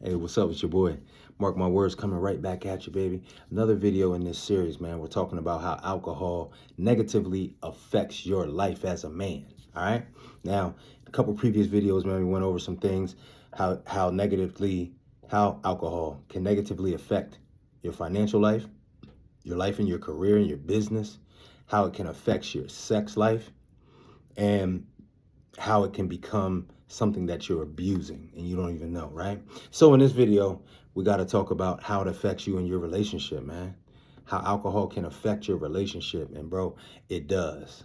Hey, what's up? It's your boy, Mark My Words, coming right back at you, baby. Another video in this series, man. We're talking about how alcohol negatively affects your life as a man, all right? Now, a couple previous videos, man, we went over some things, how alcohol can negatively affect your financial life in your career and your business, how it can affect your sex life, and how it can become something that you're abusing and you don't even know, right? So in this video, we got to talk about how it affects you in your relationship, man. How alcohol can affect your relationship. And bro, it does.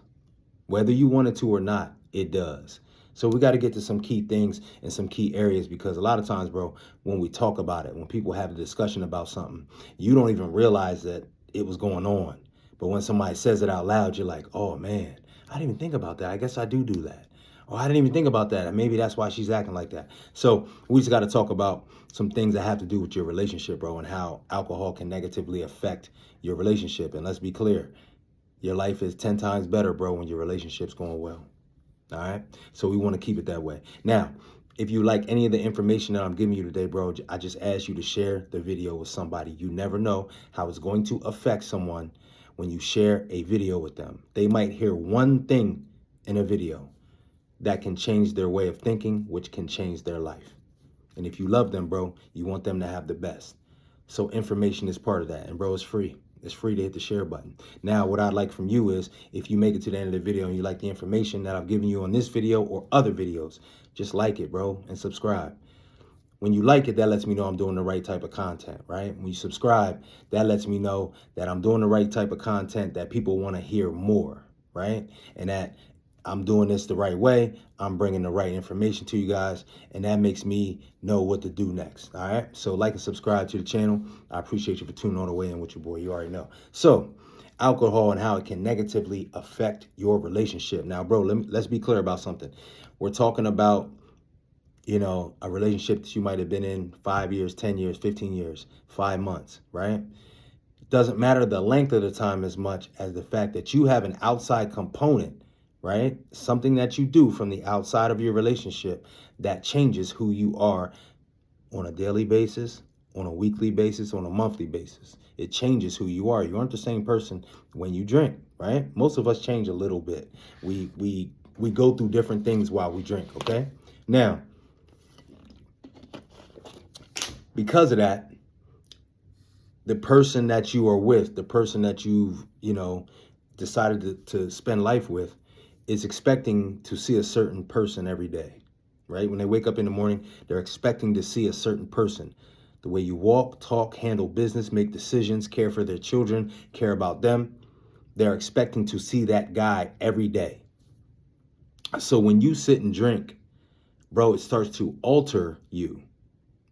Whether you want it to or not, it does. So we got to get to some key things and some key areas, because a lot of times, bro, when we talk about it, when people have a discussion about something, you don't even realize that it was going on. But when somebody says it out loud, you're like, oh man, I didn't even think about that. I guess I do that. Oh, I didn't even think about that. And maybe that's why she's acting like that. So we just got to talk about some things that have to do with your relationship, bro, and how alcohol can negatively affect your relationship. And let's be clear, your life is 10 times better, bro, when your relationship's going well. All right. So we want to keep it that way. Now, if you like any of the information that I'm giving you today, bro, I just ask you to share the video with somebody. You never know how it's going to affect someone when you share a video with them. They might hear one thing in a video that can change their way of thinking, which can change their life. And if you love them, bro, you want them to have the best. So information is part of that. And bro, it's free. It's free to hit the share button. Now, what I'd like from you is, if you make it to the end of the video and you like the information that I've given you on this video or other videos, just like it, bro, and subscribe. When you like it, that lets me know I'm doing the right type of content, right? When you subscribe, that lets me know that I'm doing the right type of content that people want to hear more, right? And that I'm doing this the right way. I'm bringing the right information to you guys, and that makes me know what to do next. All right. So like and subscribe to the channel. I appreciate you for tuning all the way in with your boy. You already know. So alcohol and how it can negatively affect your relationship. Now, bro, let's be clear about something. We're talking about, a relationship that you might have been in 5 years, 10 years, 15 years, 5 months, right? It doesn't matter the length of the time as much as the fact that you have an outside component, right? Something that you do from the outside of your relationship that changes who you are on a daily basis, on a weekly basis, on a monthly basis. It changes who you are. You aren't the same person when you drink, right? Most of us change a little bit. We go through different things while we drink, okay? Now, because of that, the person that you are with, the person that you've, decided to spend life with, is expecting to see a certain person every day, right? When they wake up in the morning, they're expecting to see a certain person. The way you walk, talk, handle business, make decisions, care for their children, care about them. They're expecting to see that guy every day. So when you sit and drink, bro, it starts to alter you,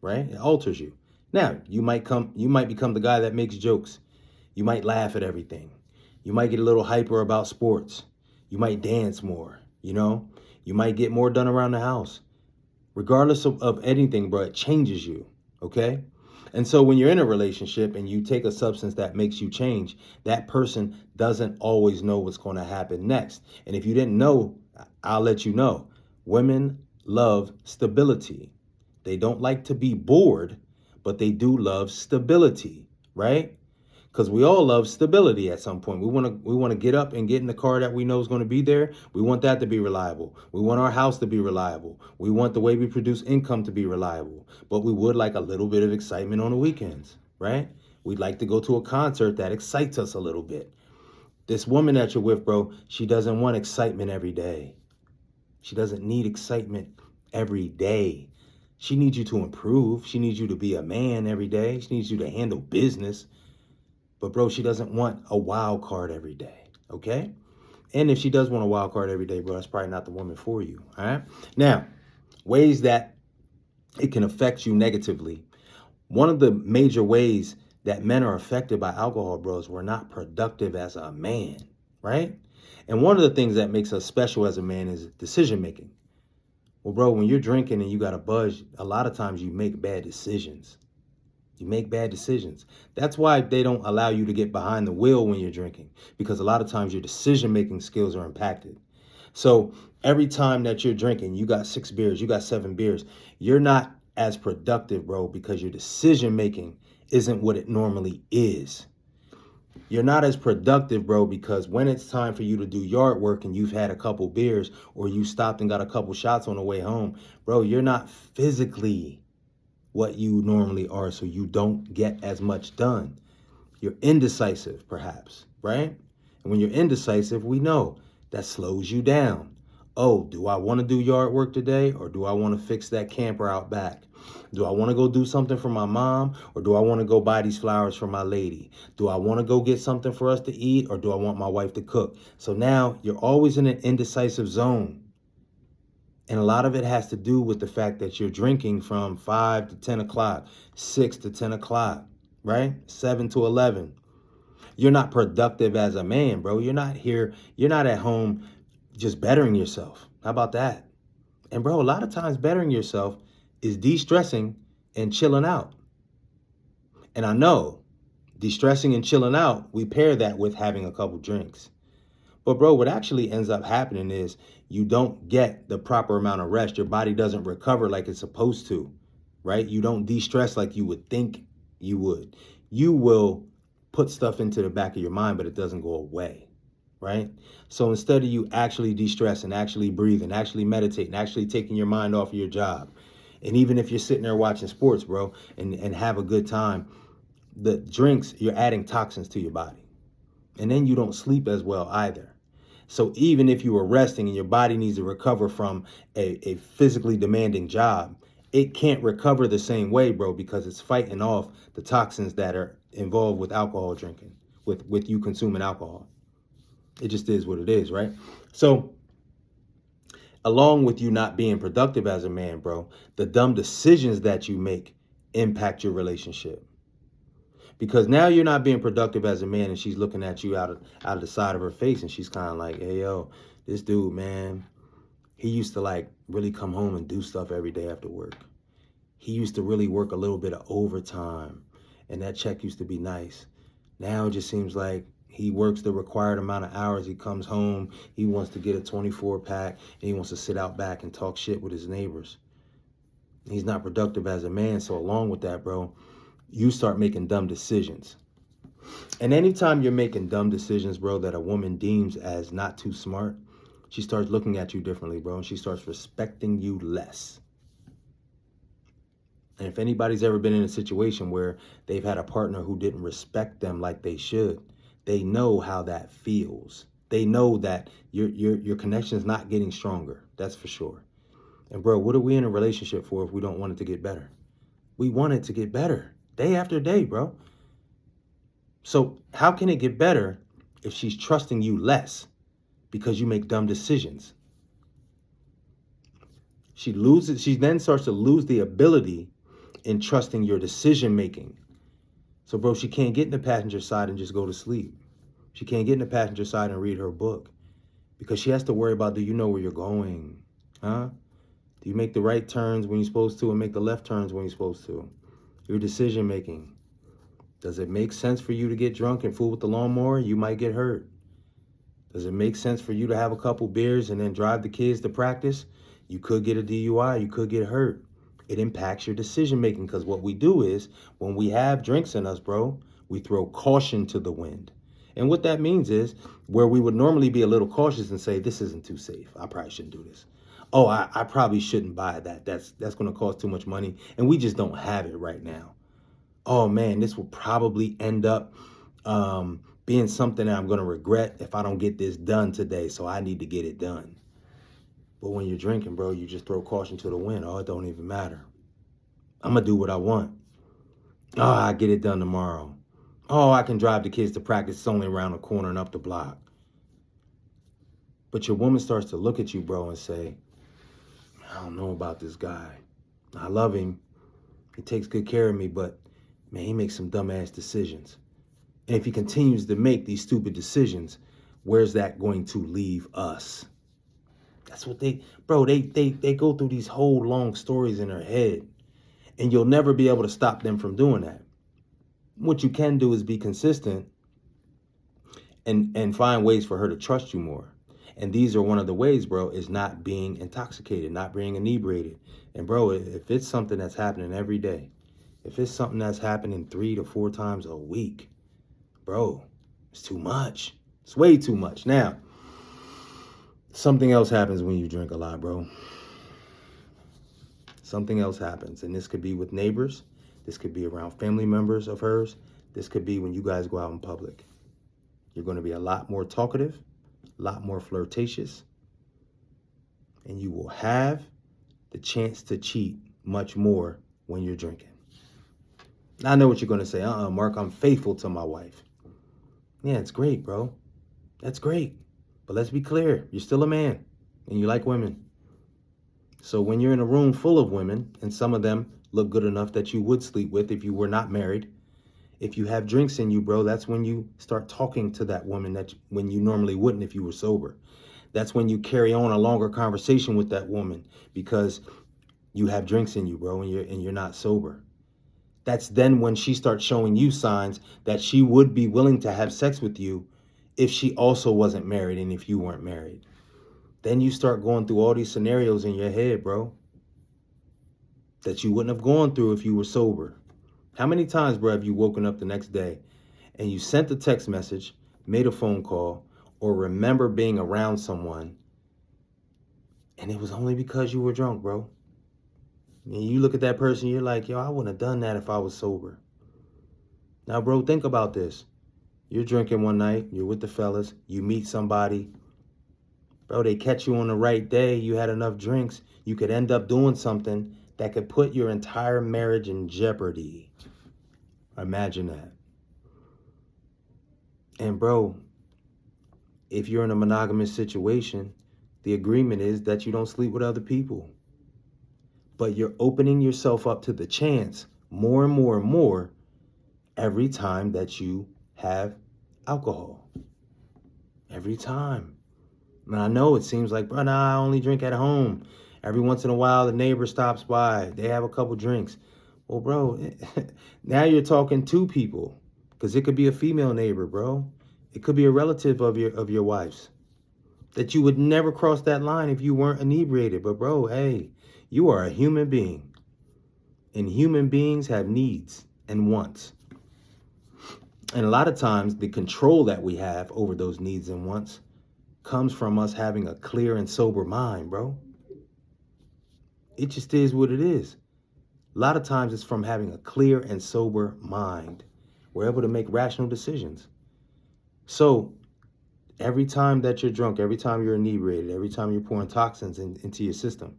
right? It alters you. Now, you might become the guy that makes jokes. You might laugh at everything. You might get a little hyper about sports. You might dance more, You might get more done around the house. Regardless of anything, bro, it changes you, okay? And so when you're in a relationship and you take a substance that makes you change, that person doesn't always know what's going to happen next. And if you didn't know, I'll let you know. Women love stability. They don't like to be bored, but they do love stability, right? Because we all love stability at some point. We want to get up and get in the car that we know is going to be there. We want that to be reliable. We want our house to be reliable. We want the way we produce income to be reliable. But we would like a little bit of excitement on the weekends, right? We'd like to go to a concert that excites us a little bit. This woman that you're with, bro, she doesn't want excitement every day. She doesn't need excitement every day. She needs you to improve. She needs you to be a man every day. She needs you to handle business. But bro, she doesn't want a wild card every day, okay? And if she does want a wild card every day, bro, that's probably not the woman for you, all right? Now, ways that it can affect you negatively. One of the major ways that men are affected by alcohol, bro, is we're not productive as a man, right? And one of the things that makes us special as a man is decision making. Well, bro, when you're drinking and you got a buzz, a lot of times you make bad decisions. You make bad decisions. That's why they don't allow you to get behind the wheel when you're drinking, because a lot of times your decision-making skills are impacted. So every time that you're drinking, you got 6 beers, you got 7 beers, you're not as productive, bro, because your decision making isn't what it normally is. You're not as productive, bro, because when it's time for you to do yard work and you've had a couple beers or you stopped and got a couple shots on the way home, bro, you're not physically what you normally are, so you don't get as much done. You're indecisive, perhaps, right? And when you're indecisive, we know that slows you down. Oh, do I want to do yard work today, or do I want to fix that camper out back? Do I want to go do something for my mom, or do I want to go buy these flowers for my lady? Do I want to go get something for us to eat, or do I want my wife to cook? So now you're always in an indecisive zone. And a lot of it has to do with the fact that you're drinking from 5 to 10 o'clock, 6 to 10 o'clock, right? 7 to 11. You're not productive as a man, bro. You're not here. You're not at home just bettering yourself. How about that? And bro, a lot of times bettering yourself is de-stressing and chilling out. And I know de-stressing and chilling out, we pair that with having a couple drinks. But bro, what actually ends up happening is you don't get the proper amount of rest. Your body doesn't recover like it's supposed to, right? You don't de-stress like you would think you would. You will put stuff into the back of your mind, but it doesn't go away, right? So instead of you actually de-stress and actually breathe and actually meditate and actually taking your mind off of your job, and even if you're sitting there watching sports, bro, and have a good time, the drinks, you're adding toxins to your body. And then you don't sleep as well either. So even if you were resting and your body needs to recover from a physically demanding job, it can't recover the same way, bro, because it's fighting off the toxins that are involved with alcohol drinking, with you consuming alcohol. It just is what it is, right? So along with you not being productive as a man, bro, the dumb decisions that you make impact your relationship. Because now you're not being productive as a man, and she's looking at you out of the side of her face, and she's kind of like, hey, yo, this dude, man, he used to like really come home and do stuff every day after work. He used to really work a little bit of overtime, and that check used to be nice. Now it just seems like he works the required amount of hours. He comes home, he wants to get a 24 pack, and he wants to sit out back and talk shit with his neighbors. He's not productive as a man. So along with that, bro, you start making dumb decisions. And anytime you're making dumb decisions, bro, that a woman deems as not too smart, she starts looking at you differently, bro, and she starts respecting you less. And if anybody's ever been in a situation where they've had a partner who didn't respect them like they should, they know how that feels. They know that your connection is not getting stronger. That's for sure. And bro, what are we in a relationship for if we don't want it to get better? We want it to get better day after day, bro. So how can it get better if she's trusting you less because you make dumb decisions? She then starts to lose the ability in trusting your decision making. So bro, she can't get in the passenger side and just go to sleep. She can't get in the passenger side and read her book because she has to worry about, do you know where you're going? Huh? Do you make the right turns when you're supposed to and make the left turns when you're supposed to? Your decision making. Does it make sense for you to get drunk and fool with the lawnmower? You might get hurt. Does it make sense for you to have a couple beers and then drive the kids to practice? You could get a DUI. You could get hurt. It impacts your decision making because what we do is when we have drinks in us, bro, we throw caution to the wind. And what that means is where we would normally be a little cautious and say, this isn't too safe. I probably shouldn't do this. Oh, I probably shouldn't buy that. That's going to cost too much money. And we just don't have it right now. Oh, man, this will probably end up being something that I'm going to regret if I don't get this done today. So I need to get it done. But when you're drinking, bro, you just throw caution to the wind. Oh, it don't even matter. I'm going to do what I want. Oh, I get it done tomorrow. Oh, I can drive the kids to practice. It's only around the corner and up the block. But your woman starts to look at you, bro, and say, I don't know about this guy. I love him. He takes good care of me, but man, he makes some dumbass decisions. And if he continues to make these stupid decisions, where's that going to leave us? That's what they go through these whole long stories in their head. And you'll never be able to stop them from doing that. What you can do is be consistent and find ways for her to trust you more. And these are one of the ways, bro, is not being intoxicated, not being inebriated. And bro, if it's something that's happening every day, if it's something that's happening 3 to 4 times a week, bro, it's too much. It's way too much. Now, something else happens when you drink a lot, bro. Something else happens. And this could be with neighbors. This could be around family members of hers. This could be when you guys go out in public. You're going to be a lot more talkative, a lot more flirtatious, and you will have the chance to cheat much more when you're drinking. Now, I know what you're going to say. Mark, I'm faithful to my wife. Yeah, it's great, bro. That's great. But let's be clear. You're still a man and you like women. So when you're in a room full of women, and some of them look good enough that you would sleep with if you were not married, if you have drinks in you, bro, that's when you start talking to that woman when you normally wouldn't if you were sober. That's when you carry on a longer conversation with that woman because you have drinks in you, bro, and you're not sober. That's then when she starts showing you signs that she would be willing to have sex with you if she also wasn't married and if you weren't married. Then you start going through all these scenarios in your head, bro, that you wouldn't have gone through if you were sober. How many times, bro, have you woken up the next day and you sent a text message, made a phone call, or remember being around someone, and it was only because you were drunk, bro? And you look at that person, you're like, yo, I wouldn't have done that if I was sober. Now, bro, think about this. You're drinking one night, you're with the fellas, you meet somebody. Bro, they catch you on the right day, you had enough drinks, you could end up doing something that could put your entire marriage in jeopardy. Imagine that. And bro, if you're in a monogamous situation, the agreement is that you don't sleep with other people. But you're opening yourself up to the chance more and more and more every time that you have alcohol. Every time. And I know it seems like, bro, nah, I only drink at home. Every once in a while, the neighbor stops by. They have a couple drinks. Well, bro, now you're talking to people, because it could be a female neighbor, bro. It could be a relative of your wife's. That you would never cross that line if you weren't inebriated. But bro, hey, you are a human being. And human beings have needs and wants. And a lot of times, the control that we have over those needs and wants comes from us having a clear and sober mind, bro. It just is what it is. A lot of times it's from having a clear and sober mind. We're able to make rational decisions. So every time that you're drunk, every time you're inebriated, every time you're pouring toxins into your system,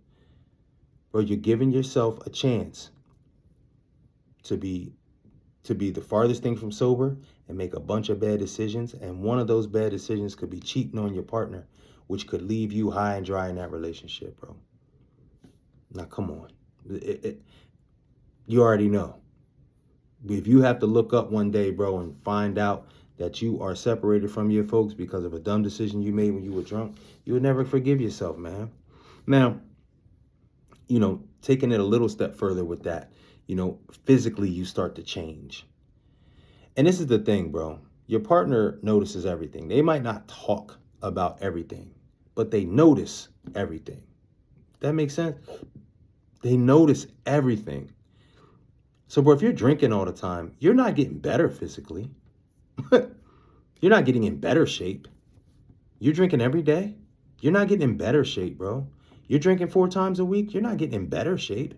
bro, you're giving yourself a chance to be the farthest thing from sober and make a bunch of bad decisions. And one of those bad decisions could be cheating on your partner, which could leave you high and dry in that relationship, bro. Now, come on. You already know. If you have to look up one day, bro, and find out that you are separated from your folks because of a dumb decision you made when you were drunk, you would never forgive yourself, man. Now, taking it a little step further with that, physically you start to change. And this is the thing, bro. Your partner notices everything. They might not talk about everything, but they notice everything. That makes sense? They notice everything. So, bro, if you're drinking all the time, you're not getting better physically. You're not getting in better shape. You're drinking every day. You're not getting in better shape, bro. You're drinking 4 times a week. You're not getting in better shape.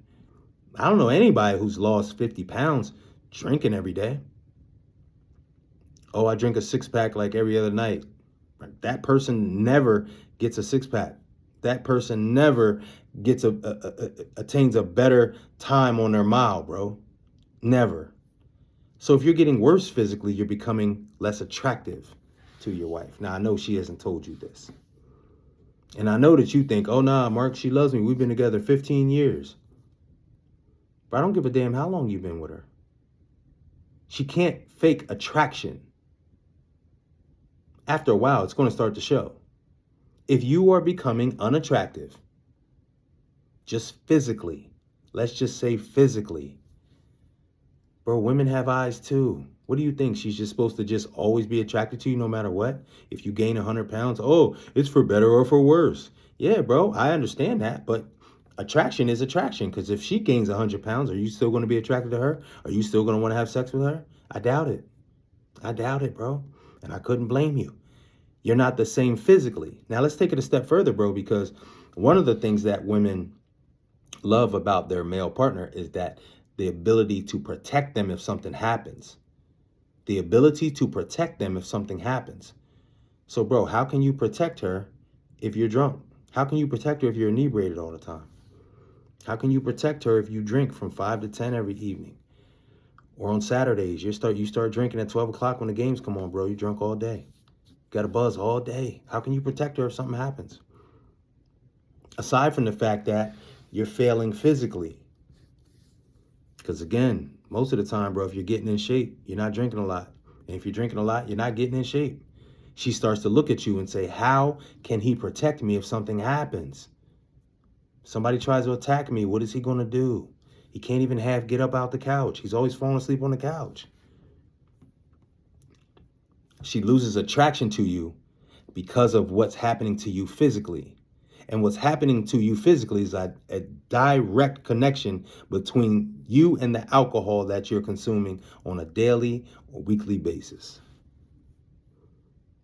I don't know anybody who's lost 50 pounds drinking every day. Oh, I drink a 6-pack like every other night. That person never gets a 6-pack. That person never gets attains a better time on their mile, bro. Never. So if you're getting worse physically, you're becoming less attractive to your wife. Now, I know she hasn't told you this. And I know that you think, oh, nah, Mark, she loves me. We've been together 15 years. But I don't give a damn how long you've been with her. She can't fake attraction. After a while, it's going to start to show. If you are becoming unattractive, just physically, let's just say physically, bro, women have eyes too. What do you think? She's just supposed to just always be attracted to you no matter what? If you gain 100 pounds, oh, it's for better or for worse. Yeah, bro, I understand that. But Attraction is attraction, because if she gains 100 pounds, are you still going to be attracted to her? Are you still going to want to have sex with her? I doubt it. I doubt it, bro. And I couldn't blame you. You're not the same physically. Now let's take it a step further, bro, because one of the things that women love about their male partner is that the ability to protect them if something happens. The ability to protect them if something happens. So, bro, how can you protect her if you're drunk? How can you protect her if you're inebriated all the time? How can you protect her if you drink from 5 to 10 every evening? Or on Saturdays, you start drinking at 12 o'clock when the games come on, bro. You drunk all day. Got a buzz all day. How can you protect her if something happens? Aside from the fact that you're failing physically. Because again, most of the time, bro, if you're getting in shape, you're not drinking a lot. And if you're drinking a lot, you're not getting in shape. She starts to look at you and say, how can he protect me if something happens? Somebody tries to attack me, what is he going to do? He can't even get up out the couch. He's always falling asleep on the couch. She loses attraction to you because of what's happening to you physically. And what's happening to you physically is a direct connection between you and the alcohol that you're consuming on a daily or weekly basis.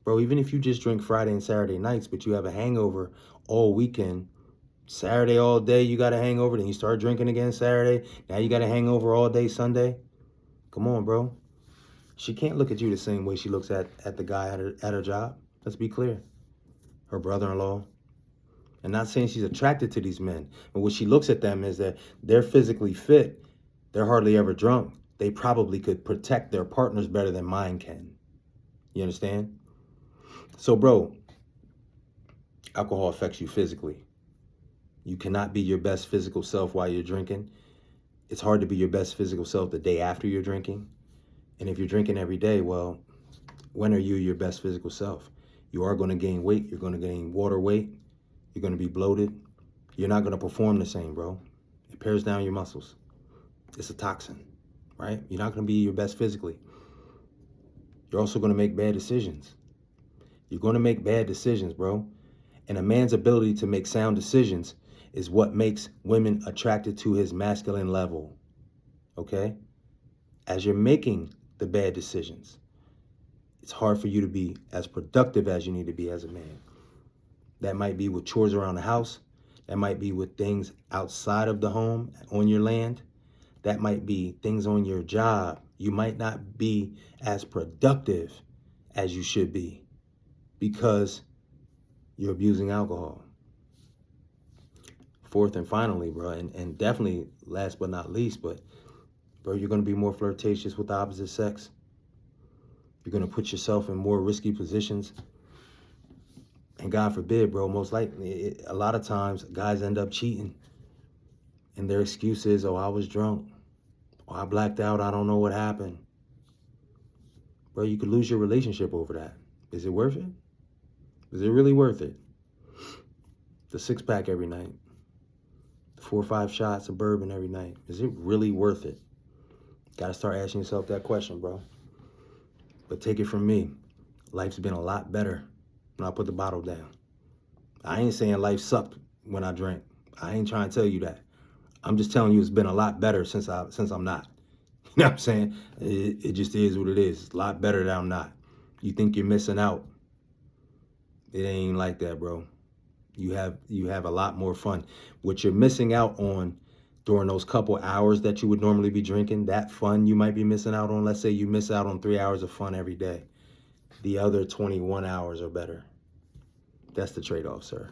Bro, even if you just drink Friday and Saturday nights, but you have a hangover all weekend, Saturday all day you got a hangover, then you start drinking again Saturday, now you got a hangover all day Sunday. Come on, bro. She can't look at you the same way she looks at the guy at her job. Let's be clear. Her brother-in-law. And not saying she's attracted to these men, but what she looks at them is that they're physically fit. They're hardly ever drunk. They probably could protect their partners better than mine can. You understand? So, bro, alcohol affects you physically. You cannot be your best physical self while you're drinking. It's hard to be your best physical self the day after you're drinking. And if you're drinking every day, well, when are you your best physical self? You are going to gain weight. You're going to gain water weight. You're going to be bloated. You're not going to perform the same, bro. It pares down your muscles. It's a toxin, right? You're not going to be your best physically. You're also going to make bad decisions. You're going to make bad decisions, bro. And a man's ability to make sound decisions is what makes women attracted to his masculine level, okay? As you're making the bad decisions, it's hard for you to be as productive as you need to be as a man. That might be with chores around the house. That might be with things outside of the home, on your land. That might be things on your job. You might not be as productive as you should be because you're abusing alcohol. Fourth and finally, bro, and definitely last but not least, but bro, you're going to be more flirtatious with the opposite sex. You're going to put yourself in more risky positions. And God forbid, bro, most likely, a lot of times guys end up cheating. And their excuse is, oh, I was drunk. Or I blacked out. I don't know what happened. Bro, you could lose your relationship over that. Is it worth it? Is it really worth it? The 6-pack every night. The 4 or 5 shots of bourbon every night. Is it really worth it? Got to start asking yourself that question, bro. But take it from me. Life's been a lot better when I put the bottle down. I ain't saying life sucked when I drank. I ain't trying to tell you that. I'm just telling you it's been a lot better since I'm not. You know what I'm saying? It just is what it is. It's a lot better that I'm not. You think you're missing out. It ain't like that, bro. You have a lot more fun. What you're missing out on during those couple hours that you would normally be drinking, that fun you might be missing out on. Let's say you miss out on 3 hours of fun every day. The other 21 hours are better. That's the trade-off, sir.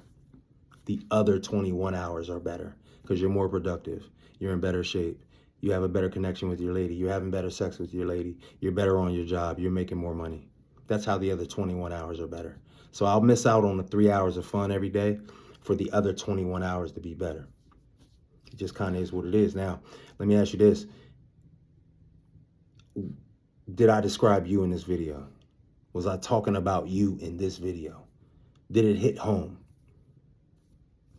The other 21 hours are better because you're more productive. You're in better shape. You have a better connection with your lady. You're having better sex with your lady. You're better on your job. You're making more money. That's how the other 21 hours are better. So I'll miss out on the 3 hours of fun every day for the other 21 hours to be better. It just kind of is what it is. Now, let me ask you this. Did I describe you in this video? Was I talking about you in this video? Did it hit home?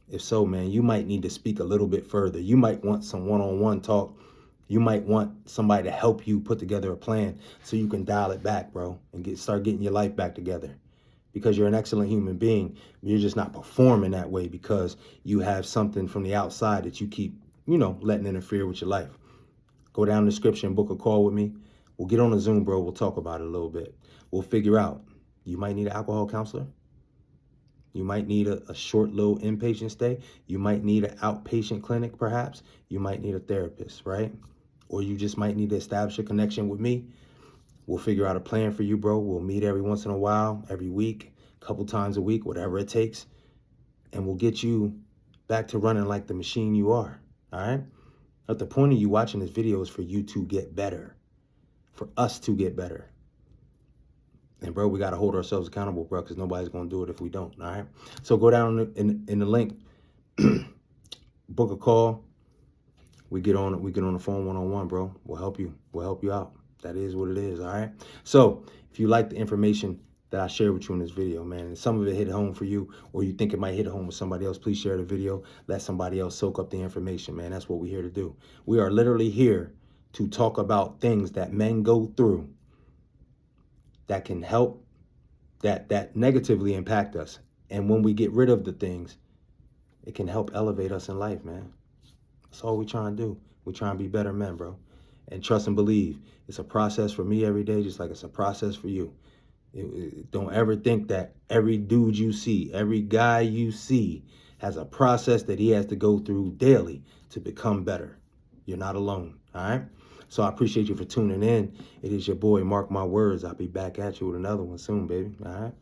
If so, man, you might need to speak a little bit further. You might want some one-on-one talk. You might want somebody to help you put together a plan so you can dial it back, bro, and start getting your life back together. because you're an excellent human being. You're just not performing that way because you have something from the outside that you keep, letting interfere with your life. Go down the description, book a call with me. We'll get on a Zoom, bro. We'll talk about it a little bit. We'll figure out. You might need an alcohol counselor. You might need a short little inpatient stay. You might need an outpatient clinic, perhaps. You might need a therapist, right? Or you just might need to establish a connection with me. We'll figure out a plan for you, bro. We'll meet every once in a while, every week, a couple times a week, whatever it takes. And we'll get you back to running like the machine you are, all right? But the point of you watching this video is for you to get better, for us to get better. And, bro, we got to hold ourselves accountable, bro, because nobody's going to do it if we don't, all right? So go down in the link, book a call. We get on the phone one-on-one, bro. We'll help you. We'll help you out. That is what it is, all right? So if you like the information that I shared with you in this video, man, and some of it hit home for you, or you think it might hit home with somebody else, please share the video. Let somebody else soak up the information, man. That's what we're here to do. We are literally here to talk about things that men go through that can help, that negatively impact us. And when we get rid of the things, it can help elevate us in life, man. That's all we trying to do. We trying to be better men, bro. And trust and believe. It's a process for me every day, just like it's a process for you. Don't ever think that every dude you see, every guy you see has a process that he has to go through daily to become better. You're not alone, all right? So I appreciate you for tuning in. It is your boy, Mark My Words. I'll be back at you with another one soon, baby, all right?